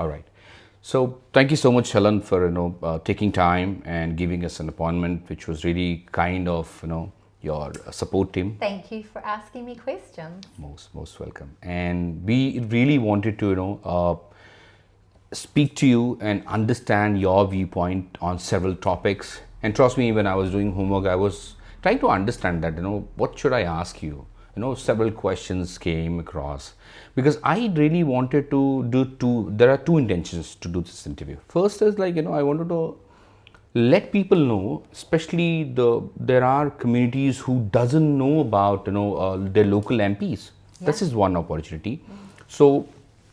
All right. So thank you so much, Helen, for taking time and giving us an appointment, which was really kind of your support team. Thank you for asking me questions. Most welcome. And we really wanted to speak to you and understand your viewpoint on several topics. And trust me, when I was doing homework, I was trying to understand that, what should I ask you? Several questions came across because I really wanted to do there are two intentions to do this interview. First is like, I wanted to let people know, especially there are communities who doesn't know about their local MPs. This is one opportunity. So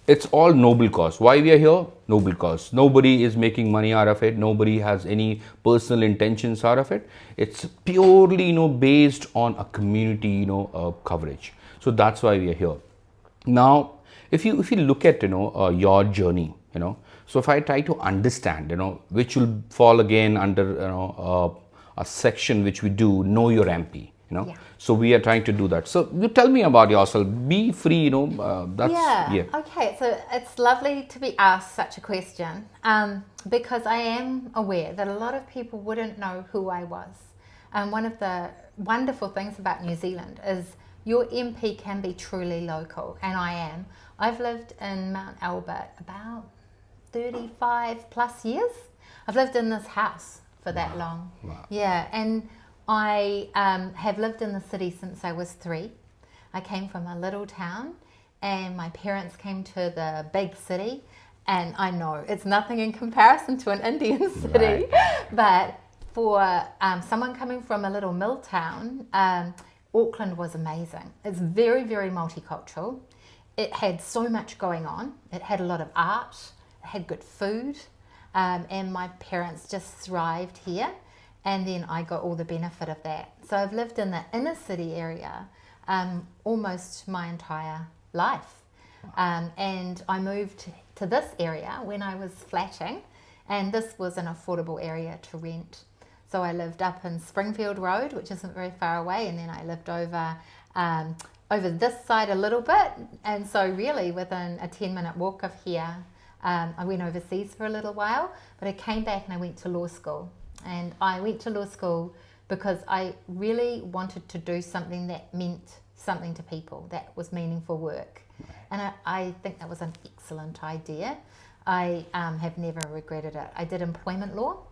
it's all noble cause. Why we are here? Noble cause. Nobody is making money out of it. Nobody has any personal intentions out of it. It's purely based on a community coverage. So that's why we are here. Now, if you look at your journey, so if I try to understand, which will fall again under a section which we do, know your MP. Yeah. So we are trying to do that. So you tell me about yourself. Be free. That's Yeah. Okay. So it's lovely to be asked such a question because I am aware that a lot of people wouldn't know who I was. One of the wonderful things about New Zealand is your MP can be truly local, and I am. I've lived in Mount Albert about 35 plus years. I've lived in this house for that long. Wow. Yeah, and I have lived in the city since I was 3. I came from a little town and my parents came to the big city, and I know it's nothing in comparison to an Indian city, but for someone coming from a little mill town, Auckland was amazing. It's very, very multicultural. It had so much going on. It had a lot of art, it had good food, and my parents just thrived here. And then I got all the benefit of that. So I've lived in the inner city area almost my entire life. And I moved to this area when I was flatting, and this was an affordable area to rent. So I lived up in Springfield Road, which isn't very far away, and then I lived over this side a little bit. And so really within a 10-minute walk of here, I went overseas for a little while, but I came back and I went to law school. And I went to law school because I really wanted to do something that meant something to people, that was meaningful work. And I think that was an excellent idea. I have never regretted it. I did employment law,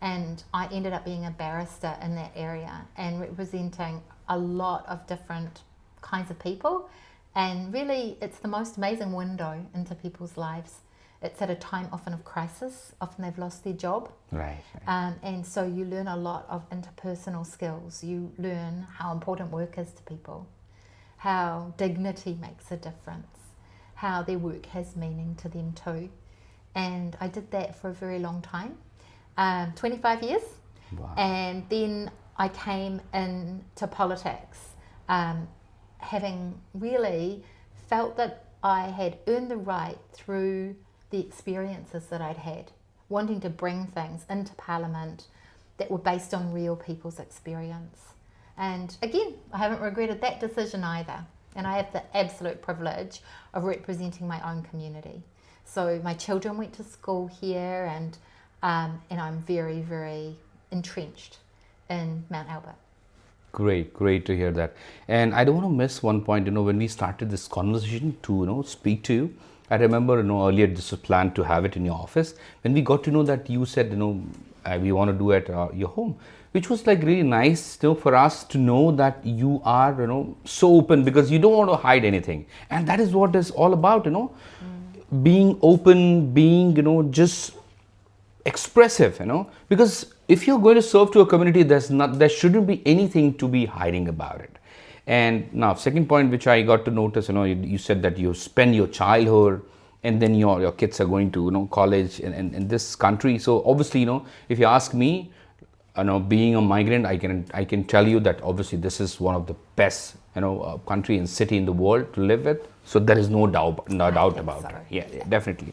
and I ended up being a barrister in that area and representing a lot of different kinds of people. And really, it's the most amazing window into people's lives. It's at a time often of crisis. Often they've lost their job. Right. And so you learn a lot of interpersonal skills. You learn how important work is to people, how dignity makes a difference, how their work has meaning to them too. And I did that for a very long time, 25 years. Wow. And then I came into politics, having really felt that I had earned the right through the experiences that I'd had, wanting to bring things into Parliament that were based on real people's experience. And again, I haven't regretted that decision either. And I have the absolute privilege of representing my own community. So my children went to school here, and I'm very, very entrenched in Mount Albert. Great to hear that. And I don't want to miss one point, when we started this conversation to, speak to you, I remember, earlier this was planned to have it in your office. When we got to know that you said, we want to do it at your home, which was like really nice, for us to know that you are, so open because you don't want to hide anything. And that is what it's all about, being open, being, just expressive, because if you're going to serve to a community, there shouldn't be anything to be hiding about it. And now, second point which I got to notice, you said that you spend your childhood and then your kids are going to college in this country. So obviously, if you ask me, being a migrant, I can tell you that obviously this is one of the best country and city in the world to live with. So there is no doubt about it. Yeah, definitely.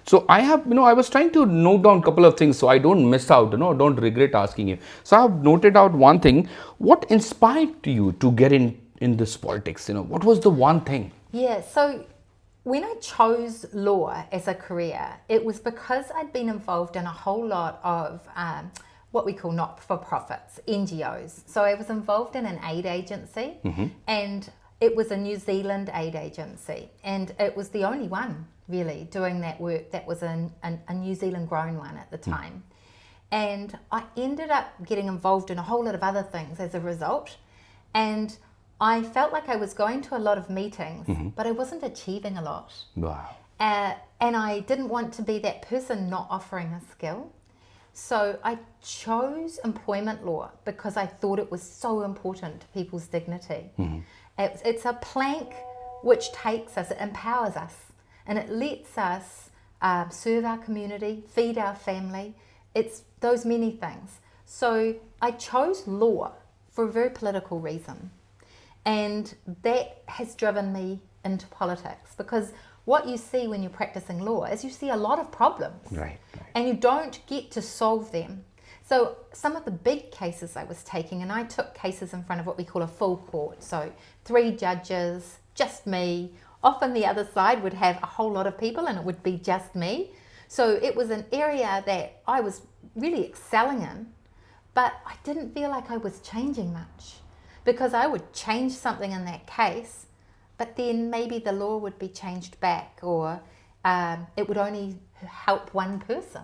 So I have, I was trying to note down a couple of things so I don't miss out, don't regret asking you. So I have noted out one thing. What inspired you to get in this politics? What was the one thing? Yeah, so when I chose law as a career, it was because I'd been involved in a whole lot of what we call not-for-profits, NGOs. So I was involved in an aid agency, and it was a New Zealand aid agency, and it was the only one really doing that work that was a New Zealand grown one at the time. And I ended up getting involved in a whole lot of other things as a result, and I felt like I was going to a lot of meetings, but I wasn't achieving a lot. Wow. And I didn't want to be that person not offering a skill. So I chose employment law because I thought it was so important to people's dignity. It's a plank which takes us, it empowers us, and it lets us serve our community, feed our family. It's those many things. So I chose law for a very political reason. And that has driven me into politics, because what you see when you're practicing law is you see a lot of problems, Right. and you don't get to solve them. So some of the big cases I was taking, and I took cases in front of what we call a full court, so 3 judges, just me. Often the other side would have a whole lot of people and it would be just me. So it was an area that I was really excelling in, but I didn't feel like I was changing much, because I would change something in that case, but then maybe the law would be changed back, or it would only help one person.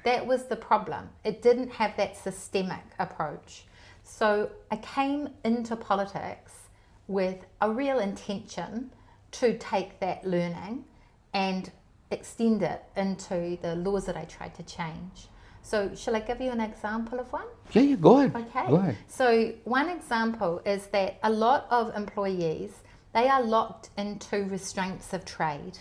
That was the problem. It didn't have that systemic approach. So I came into politics with a real intention to take that learning and extend it into the laws that I tried to change. So shall I give you an example of one? Yeah, go ahead. Okay. Go ahead. So one example is that a lot of employees, they are locked into restraints of trade.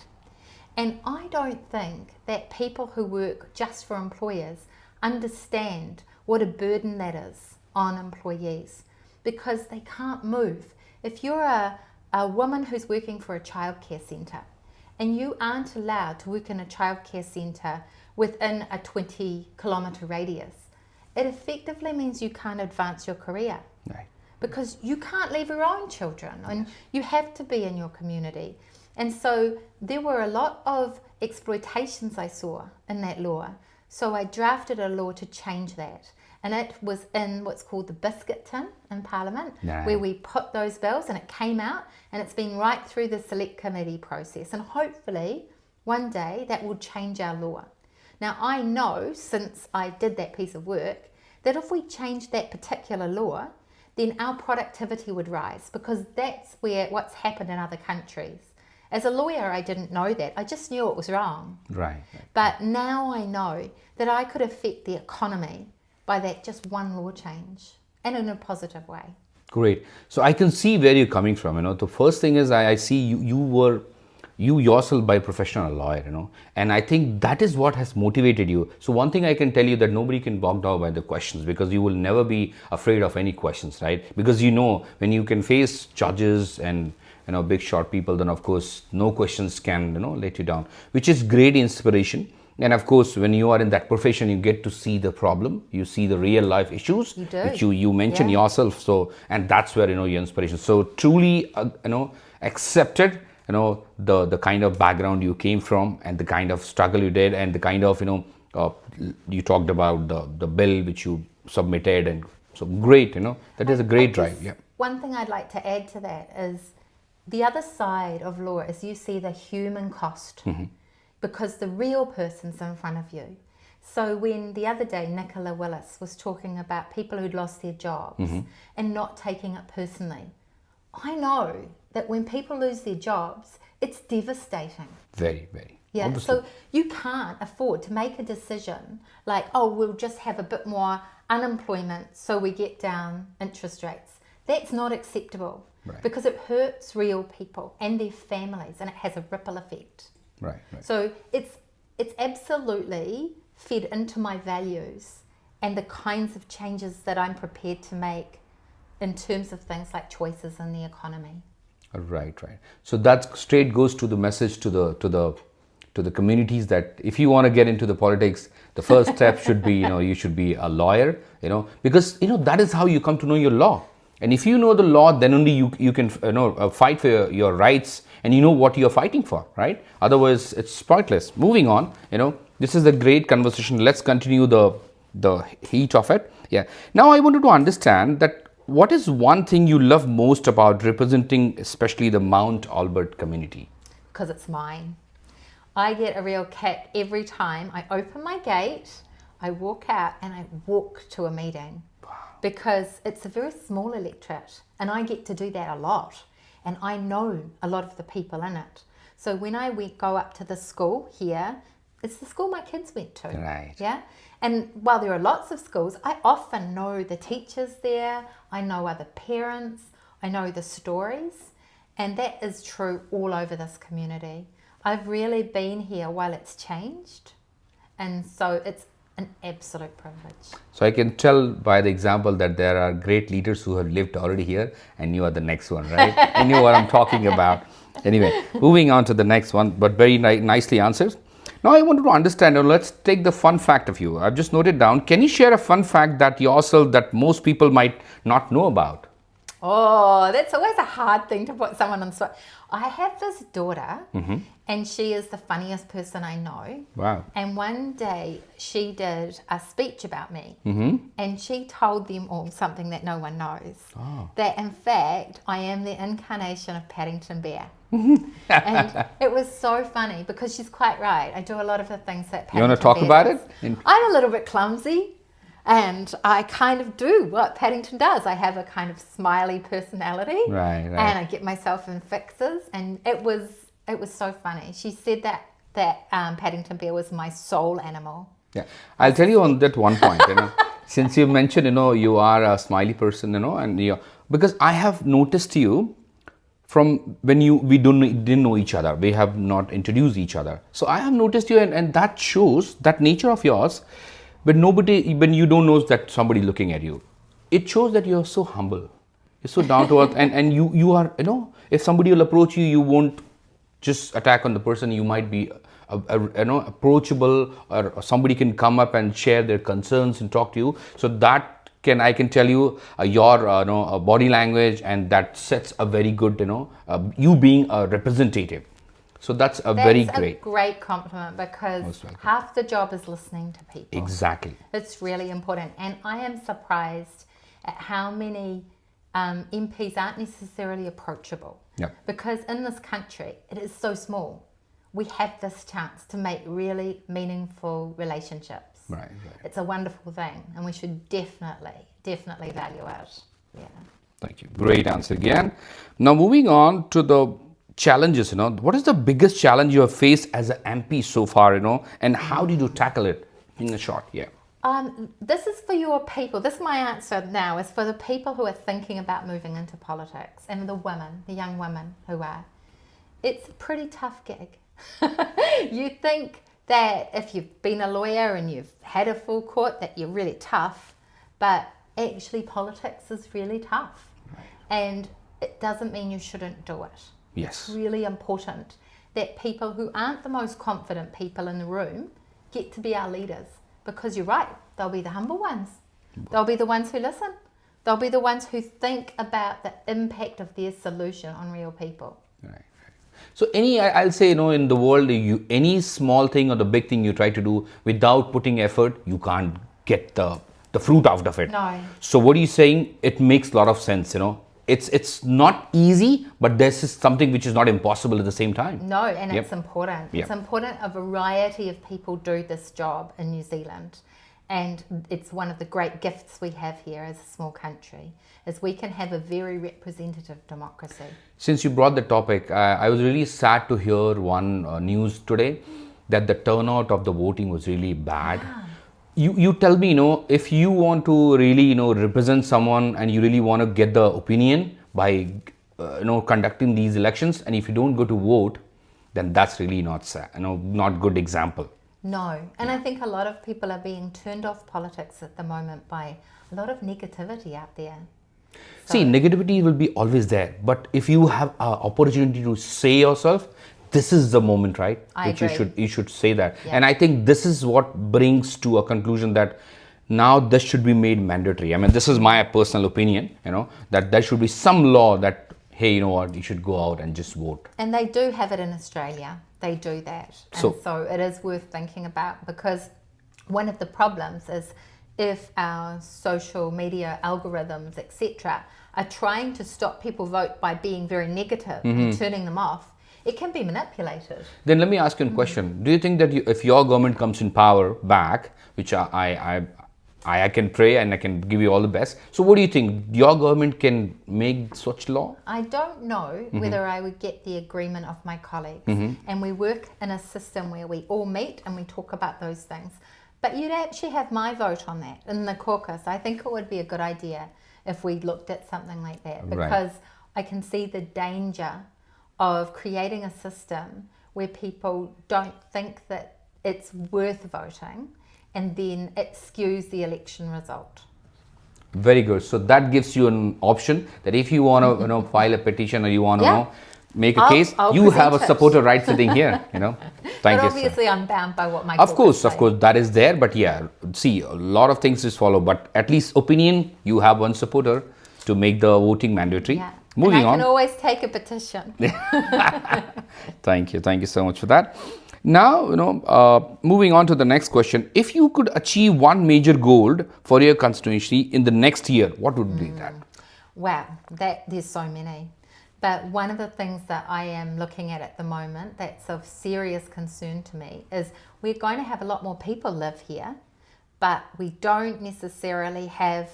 And I don't think that people who work just for employers understand what a burden that is on employees, because they can't move. If you're a woman who's working for a childcare centre and you aren't allowed to work in a childcare centre within a 20-kilometre radius, it effectively means you can't advance your career. Right. Because you can't leave your own children, and you have to be in your community. And so there were a lot of exploitations I saw in that law. So I drafted a law to change that. And it was in what's called the biscuit tin in Parliament, where we put those bills, and it came out, and it's been right through the select committee process. And hopefully one day that will change our law. Now I know, since I did that piece of work, that if we changed that particular law, then our productivity would rise, because that's what's happened in other countries. As a lawyer, I didn't know that. I just knew it was wrong. Right. But now I know that I could affect the economy by that just one law change, and in a positive way. Great. So I can see where you're coming from. The first thing is I see you yourself by profession a lawyer, and I think that is what has motivated you. So one thing I can tell you, that nobody can bog down by the questions, because you will never be afraid of any questions, right? Because when you can face judges and big short people, then of course no questions can let you down, which is great inspiration. And of course, when you are in that profession, you get to see the problem, you see the real life issues, you do. which you mentioned yourself. So, and that's where your inspiration. So truly accepted the kind of background you came from, and the kind of struggle you did, and the kind of you talked about the bill which you submitted, and so great. That is a great drive. Yeah. One thing I'd like to add to that is the other side of law is you see the human cost, because the real person's in front of you. So when the other day Nicola Willis was talking about people who'd lost their jobs and not taking it personally, I know that when people lose their jobs, it's devastating. Very, very. Yeah, Obviously. so you can't afford to make a decision like, oh, we'll just have a bit more unemployment so we get down interest rates. That's not acceptable, because it hurts real people and their families, and it has a ripple effect. Right. So it's absolutely fed into my values and the kinds of changes that I'm prepared to make in terms of things like choices in the economy. Right. So that straight goes to the message to the communities, that if you want to get into the politics, the first step should be you should be a lawyer, because that is how you come to know your law. And if you know the law, then only you can fight for your rights, and you know what you're fighting for, right? Otherwise, it's pointless. Moving on, this is a great conversation. Let's continue the heat of it. Yeah. Now, I wanted to understand that what is one thing you love most about representing, especially the Mount Albert community? Because it's mine. I get a real kick every time I open my gate, I walk out and I walk to a meeting. Because it's a very small electorate and I get to do that a lot. And I know a lot of the people in it. So when I go up to the school here, it's the school my kids went to. Right. Yeah. And while there are lots of schools, I often know the teachers there. I know other parents. I know the stories. And that is true all over this community. I've really been here while it's changed. And so it's an absolute privilege. So I can tell by the example that there are great leaders who have lived already here, and you are the next one, right? I know what I'm talking about. Anyway, moving on to the next one, but very nicely answered. Now I wanted to understand, let's take the fun fact of you. I've just noted down. Can you share a fun fact that yourself that most people might not know about? Oh, that's always a hard thing to put someone on the spot. I have this daughter, and she is the funniest person I know. Wow. And one day she did a speech about me, and she told them all something that no one knows. Oh. That in fact, I am the incarnation of Paddington Bear. And it was so funny because she's quite right. I do a lot of the things that Paddington You want to talk Bear about does. it? I'm a little bit clumsy. And I kind of do what Paddington does. I have a kind of smiley personality, Right. and I get myself in fixes. And it was so funny. She said that Paddington Bear was my soul animal. Yeah, I'll tell you on that one point. Since you mentioned, you are a smiley person, and because I have noticed you from when we didn't know each other. We have not introduced each other. So I have noticed you, and that shows that nature of yours. When you don't know that somebody looking at you, it shows that you're so humble, you're so down to earth, and you are, if somebody will approach you, you won't just attack on the person. You might be, approachable, or somebody can come up and share their concerns and talk to you. So that I can tell you your body language, and that sets a very good, you being a representative. So that's very great. That's a great compliment because half the job is listening to people. Exactly. It's really important. And I am surprised at how many MPs aren't necessarily approachable. Yeah. Because in this country, it is so small. We have this chance to make really meaningful relationships. Right. It's a wonderful thing, and we should definitely value it. Yeah. Thank you. Great answer again. Now moving on to the challenges, what is the biggest challenge you have faced as an MP so far, and how did you tackle it in a short? Yeah. This is for your people. This is my answer now, is for the people who are thinking about moving into politics, and the young women who are. It's a pretty tough gig. You think that if you've been a lawyer and you've had a full court that you're really tough, but actually politics is really tough. Right. And it doesn't mean you shouldn't do it. Yes. It's really important that people who aren't the most confident people in the room get to be our leaders, because you're right, they'll be the humble ones. They'll be the ones who listen. They'll be the ones who think about the impact of their solution on real people. Right. So I'll say, in the world, any small thing or the big thing you try to do without putting effort, you can't get the fruit out of it. No. So what are you saying? It makes a lot of sense, It's not easy, but this is something which is not impossible at the same time. No, and it's important. Yep. It's important a variety of people do this job in New Zealand. And it's one of the great gifts we have here as a small country, is we can have a very representative democracy. Since you brought the topic, I was really sad to hear one news today that the turnout of the voting was really bad. Yeah. You tell me, if you want to really, represent someone and you really want to get the opinion by, conducting these elections, and if you don't go to vote, then that's really not good example. No, and I think a lot of people are being turned off politics at the moment by a lot of negativity out there. See, negativity will be always there, but if you have an opportunity to say yourself, this is the moment, right? I agree. You should say that. Yeah. And I think this is what brings to a conclusion that now this should be made mandatory. I mean, this is my personal opinion, that there should be some law that hey, you know what, you should go out and just vote. And they do have it in Australia. They do that. And so it is worth thinking about, because one of the problems is if our social media algorithms, etc., are trying to stop people vote by being very negative and turning them off, it can be manipulated. Then let me ask you a question. Do you think that if your government comes in power back, which I can pray and I can give you all the best. So what do you think? Your government can make such law? I don't know whether I would get the agreement of my colleagues. And we work in a system where we all meet and we talk about those things. But you'd actually have my vote on that in the caucus. I think it would be a good idea if we looked at something like that, because I can see the danger of creating a system where people don't think that it's worth voting, and then it skews the election result. Very good. So that gives you an option that if you want to, file a petition or you want to make a case, you have a supporter right sitting here. Thank you. But obviously, I'm bound by what my of course, that is there. But yeah, see, a lot of things is follow. But at least opinion, you have one supporter to make the voting mandatory. Yeah. Moving on. I can always take a petition. Thank you so much for that. Now, moving on to the next question. If you could achieve one major goal for your constituency in the next year, what would be that? Wow, there's so many. But one of the things that I am looking at the moment that's of serious concern to me is we're going to have a lot more people live here, but we don't necessarily have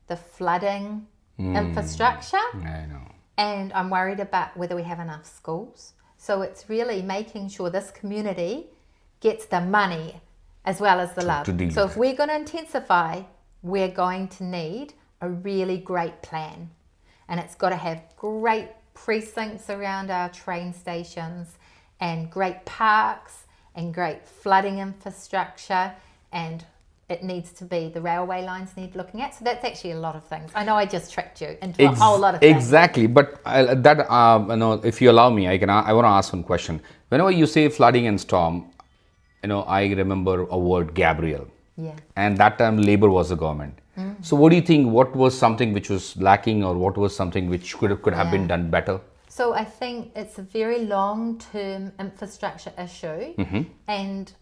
the flooding infrastructure. I know. And I'm worried about whether we have enough schools. So it's really making sure this community gets the money as well as the love. So if we're going to intensify, we're going to need a really great plan. And it's got to have great precincts around our train stations and great parks and great flooding infrastructure, and it needs to be, the railway lines need looking at. So that's actually a lot of things. I know I just tricked you into a whole lot of things. Exactly. But if you allow me, I want to ask one question. Whenever you say flooding and storm, I remember a word, Gabriel. Yeah. And that time Labour was the government. So what do you think, what was something which was lacking, or what was something which could have been done better? So I think it's a very long-term infrastructure issue, and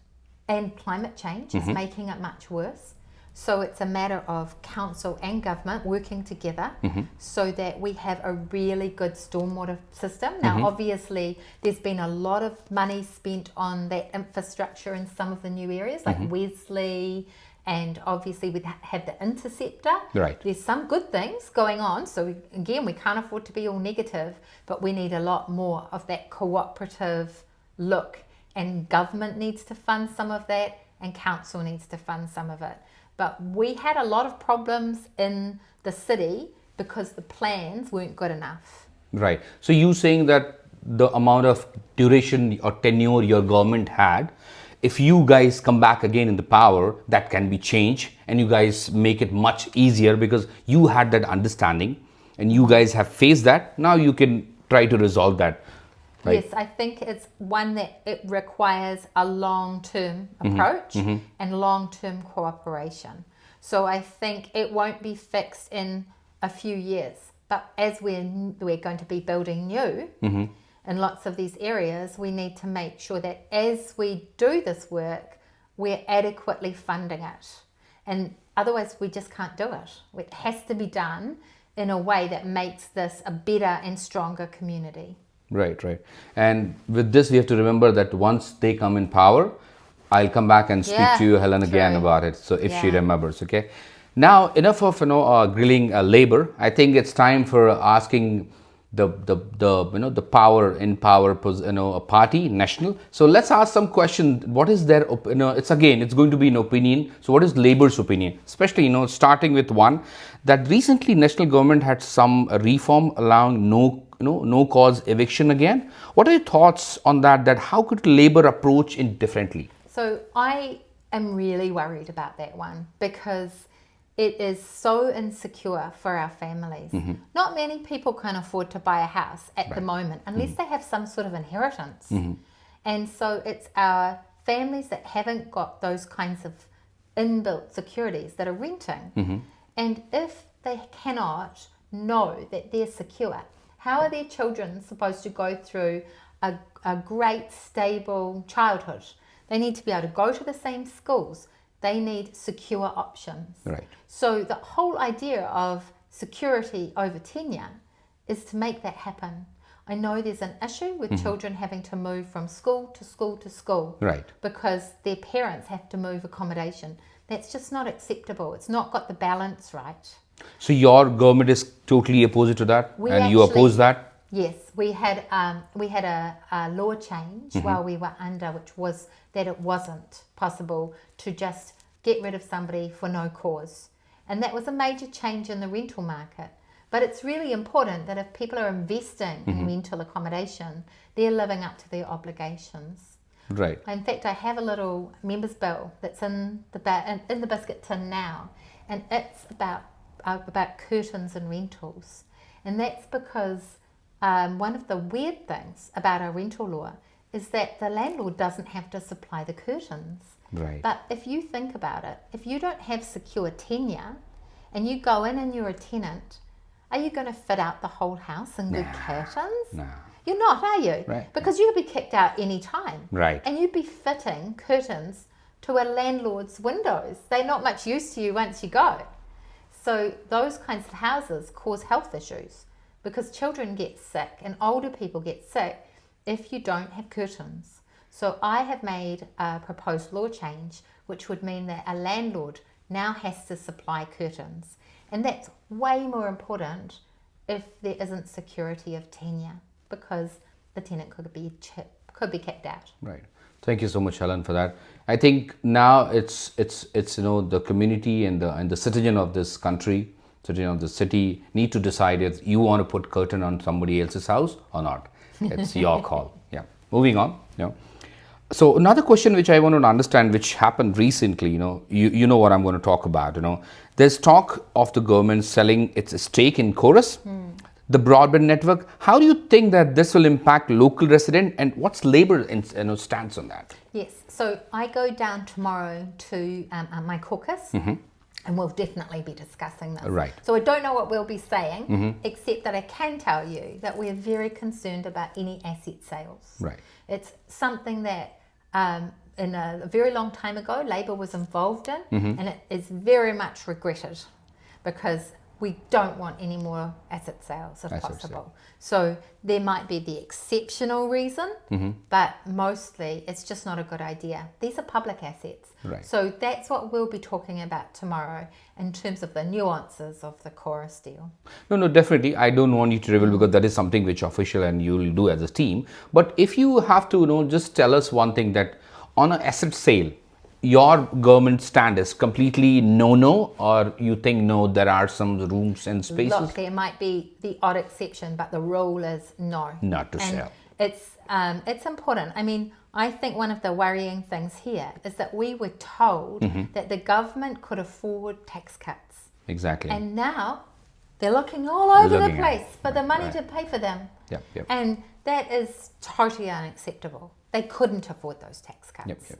climate change is making it much worse. So it's a matter of council and government working together so that we have a really good stormwater system. Now, obviously, there's been a lot of money spent on that infrastructure in some of the new areas like Wesley, and obviously we have the interceptor. Right. There's some good things going on. So again, we can't afford to be all negative, but we need a lot more of that cooperative look. And government needs to fund some of that, and council needs to fund some of it. But we had a lot of problems in the city because the plans weren't good enough. Right. So you saying that the amount of duration or tenure your government had, if you guys come back again in the power, that can be changed, and you guys make it much easier because you had that understanding and you guys have faced that. Now you can try to resolve that. Right. Yes, I think it's one that it requires a long-term approach and long-term cooperation. So I think it won't be fixed in a few years. But as we're going to be building new in lots of these areas, we need to make sure that as we do this work, we're adequately funding it. And otherwise, we just can't do it. It has to be done in a way that makes this a better and stronger community. Right. And with this, we have to remember that once they come in power, I'll come back and speak to you, Helen, again about it. So if she remembers, okay. Now, enough of grilling Labour. I think it's time for asking the power in power a party, national. So let's ask some questions. What is their it's going to be an opinion. So what is Labour's opinion? Especially starting with one that recently national government had some reform allowing no cause eviction again. What are your thoughts on that? That how could Labour approach it differently? So I am really worried about that one because it is so insecure for our families. Not many people can afford to buy a house at the moment unless they have some sort of inheritance. And so it's our families that haven't got those kinds of inbuilt securities that are renting. And if they cannot know that they're secure, How are their children supposed to go through a great, stable childhood? They need to be able to go to the same schools. They need secure options. Right. So the whole idea of security over tenure is to make that happen. I know there's an issue with children having to move from school to school to school. Right. Because their parents have to move accommodation. That's just not acceptable. It's not got the balance right. So your government is totally opposed to that, We and you actually- oppose that? Yes, we had a law change while we were under, which was that it wasn't possible to just get rid of somebody for no cause. And that was a major change in the rental market. But it's really important that if people are investing in rental accommodation, they're living up to their obligations. Right. In fact, I have a little members bill that's in the biscuit tin now, and it's about curtains and rentals. And that's because one of the weird things about our rental law is that the landlord doesn't have to supply the curtains. Right. But if you think about it, if you don't have secure tenure and you go in and you're a tenant, are you going to fit out the whole house in good curtains? No. You're not, are you? Right. Because you could be kicked out any time. Right. And you'd be fitting curtains to a landlord's windows. They're not much use to you once you go. So those kinds of houses cause health issues because children get sick and older people get sick if you don't have curtains. So I have made a proposed law change which would mean that a landlord now has to supply curtains. And that's way more important if there isn't security of tenure because the tenant could be kicked out. Right. Thank you so much, Helen, for that. I think now it's the community and the citizen of this country, citizen of the city, need to decide if you want to put curtain on somebody else's house or not. It's your call. Yeah. Moving on. So another question which I want to understand, which happened recently, you know what I'm going to talk about. There's talk of the government selling its stake in Chorus, the broadband network. How do you think that this will impact local resident, and what's Labour stance on that? Yes, so I go down tomorrow to my caucus, and we'll definitely be discussing this. Right. So I don't know what we'll be saying, except that I can tell you that we're very concerned about any asset sales. Right. It's something that in a very long time ago, Labour was involved in, and it is very much regretted because we don't want any more asset sales if possible. So there might be the exceptional reason, but mostly it's just not a good idea. These are public assets. Right. So that's what we'll be talking about tomorrow in terms of the nuances of the Chorus deal. No, definitely. I don't want you to reveal because that is something which official and you'll do as a team. But if you have to, just tell us one thing, that on an asset sale, your government stand is completely no, or you think no, there are some rooms and spaces? Look, there might be the odd exception, but the rule is no. Not to sell. It's important. I mean, I think one of the worrying things here is that we were told that the government could afford tax cuts. Exactly. And now they're looking all over the place for the money to pay for them. Yep. And that is totally unacceptable. They couldn't afford those tax cuts. Yep.